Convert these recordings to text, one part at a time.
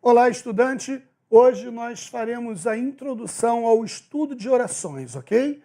Olá, estudante! Hoje nós faremos a introdução ao estudo de orações, ok?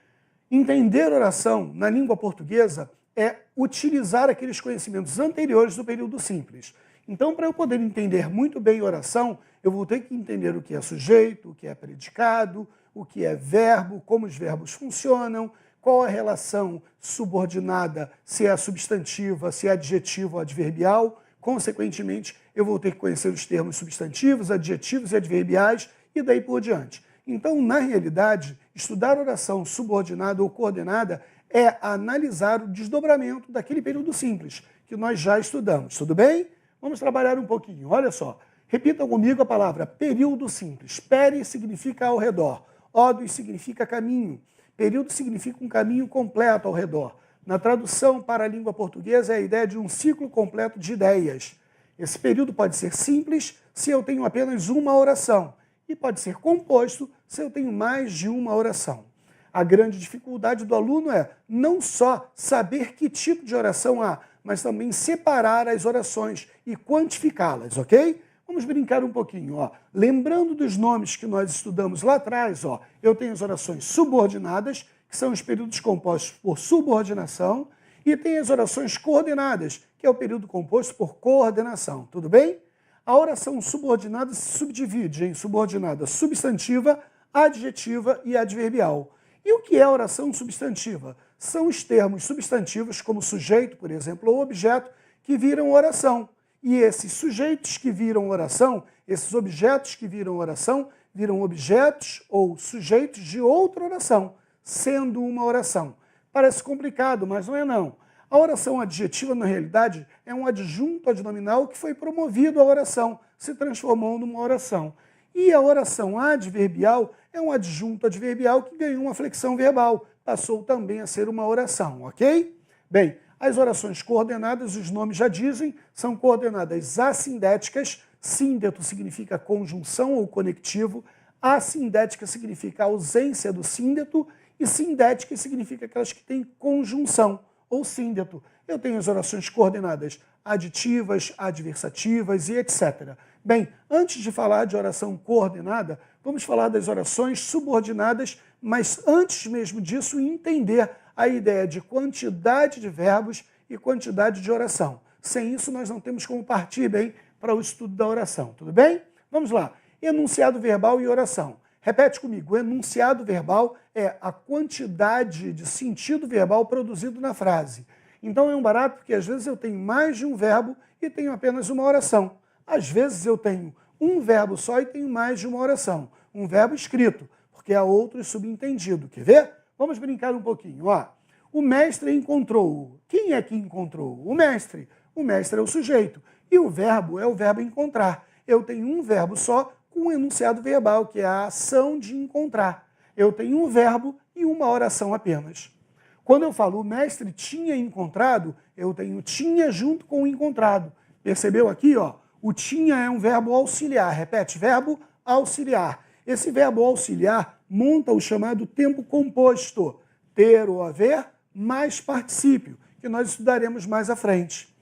Entender oração na língua portuguesa é utilizar aqueles conhecimentos anteriores do período simples. Então, para eu poder entender muito bem oração, eu vou ter que entender o que é sujeito, o que é predicado, o que é verbo, como os verbos funcionam, qual a relação subordinada, se é substantiva, se é adjetivo ou adverbial. Consequentemente, eu vou ter que conhecer os termos substantivos, adjetivos e adverbiais e daí por diante. Então, na realidade, estudar oração subordinada ou coordenada é analisar o desdobramento daquele período simples que nós já estudamos, tudo bem? Vamos trabalhar um pouquinho, olha só. Repitam comigo a palavra período simples. Pere significa ao redor, odos significa caminho, período significa um caminho completo ao redor. Na tradução para a língua portuguesa é a ideia de um ciclo completo de ideias. Esse período pode ser simples se eu tenho apenas uma oração e pode ser composto se eu tenho mais de uma oração. A grande dificuldade do aluno é não só saber que tipo de oração há, mas também separar as orações e quantificá-las, ok? Vamos brincar um pouquinho, ó. Lembrando dos nomes que nós estudamos lá atrás, ó, eu tenho as orações subordinadas, que são os períodos compostos por subordinação, e tem as orações coordenadas, que é o período composto por coordenação, tudo bem? A oração subordinada se subdivide em subordinada substantiva, adjetiva e adverbial. E o que é oração substantiva? São os termos substantivos, como sujeito, por exemplo, ou objeto, que viram oração. E esses sujeitos que viram oração, esses objetos que viram objetos ou sujeitos de outra oração, sendo uma oração. Parece complicado, mas não é não. A oração adjetiva, na realidade, é um adjunto adnominal que foi promovido à oração, se transformou numa oração. E a oração adverbial é um adjunto adverbial que ganhou uma flexão verbal, passou também a ser uma oração, ok? Bem, as orações coordenadas, os nomes já dizem, são coordenadas assindéticas, síndeto significa conjunção ou conectivo, assindética significa ausência do síndeto, e sindética significa aquelas que têm conjunção, ou síndeto. Eu tenho as orações coordenadas aditivas, adversativas e etc. Bem, antes de falar de oração coordenada, vamos falar das orações subordinadas, mas antes mesmo disso entender a ideia de quantidade de verbos e quantidade de oração. Sem isso, nós não temos como partir bem para o estudo da oração, tudo bem? Vamos lá. Enunciado verbal e oração. Repete comigo, o enunciado verbal é a quantidade de sentido verbal produzido na frase. Então é um barato porque às vezes eu tenho mais de um verbo e tenho apenas uma oração. Às vezes eu tenho um verbo só e tenho mais de uma oração. Um verbo escrito, porque há outro subentendido. Quer ver? Vamos brincar um pouquinho. Ó. O mestre encontrou. Quem é que encontrou? O mestre. O mestre é o sujeito. E o verbo é o verbo encontrar. Eu tenho um verbo só com um enunciado verbal, que é a ação de encontrar. Eu tenho um verbo e uma oração apenas. Quando eu falo o mestre tinha encontrado, eu tenho tinha junto com o encontrado. Percebeu aqui? Ó? O tinha é um verbo auxiliar. Repete, verbo auxiliar. Esse verbo auxiliar monta o chamado tempo composto. Ter ou haver mais particípio, que nós estudaremos mais à frente.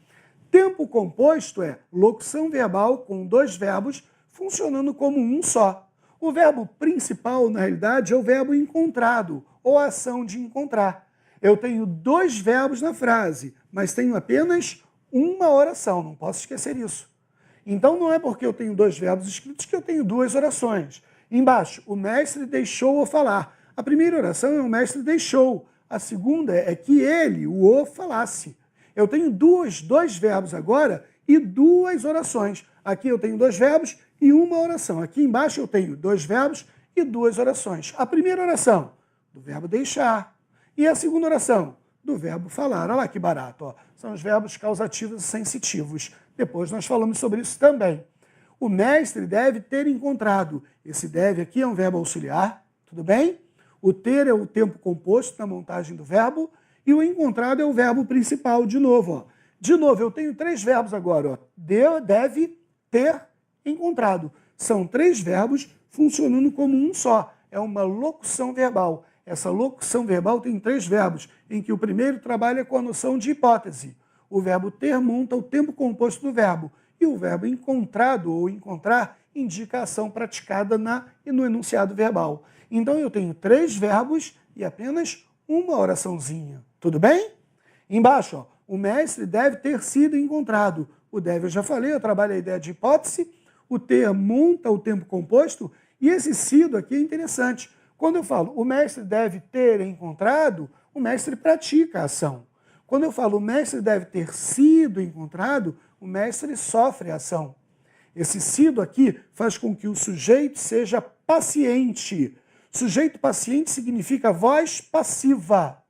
Tempo composto é locução verbal com dois verbos funcionando como um só. O verbo principal, na realidade, é o verbo encontrado, ou a ação de encontrar. Eu tenho dois verbos na frase, mas tenho apenas uma oração, não posso esquecer isso. Então não é porque eu tenho dois verbos escritos que eu tenho duas orações. Embaixo, o mestre deixou-o falar. A primeira oração é o mestre deixou. A segunda é que ele, o falasse. Eu tenho dois verbos agora e duas orações. Aqui eu tenho dois verbos e uma oração. Aqui embaixo eu tenho dois verbos e duas orações. A primeira oração, do verbo deixar. E a segunda oração, do verbo falar. Olha lá que barato. Ó. São os verbos causativos e sensitivos. Depois nós falamos sobre isso também. O mestre deve ter encontrado. Esse deve aqui é um verbo auxiliar, tudo bem? O ter é o tempo composto na montagem do verbo e o encontrado é o verbo principal, de novo. Ó. De novo, eu tenho três verbos agora. Ó. Deve ter encontrado. São três verbos funcionando como um só. É uma locução verbal. Essa locução verbal tem três verbos, em que o primeiro trabalha com a noção de hipótese. O verbo ter monta o tempo composto do verbo. E o verbo encontrado ou encontrar indica a ação praticada no enunciado verbal. Então eu tenho 3 verbos e apenas uma oraçãozinha. Tudo bem? Embaixo, ó, o mestre deve ter sido encontrado. O deve eu já falei, eu trabalho a ideia de hipótese. O ter monta o tempo composto. E esse sido aqui é interessante. Quando eu falo o mestre deve ter encontrado, o mestre pratica a ação. Quando eu falo o mestre deve ter sido encontrado, o mestre sofre a ação. Esse sido aqui faz com que o sujeito seja paciente. Sujeito paciente significa voz passiva.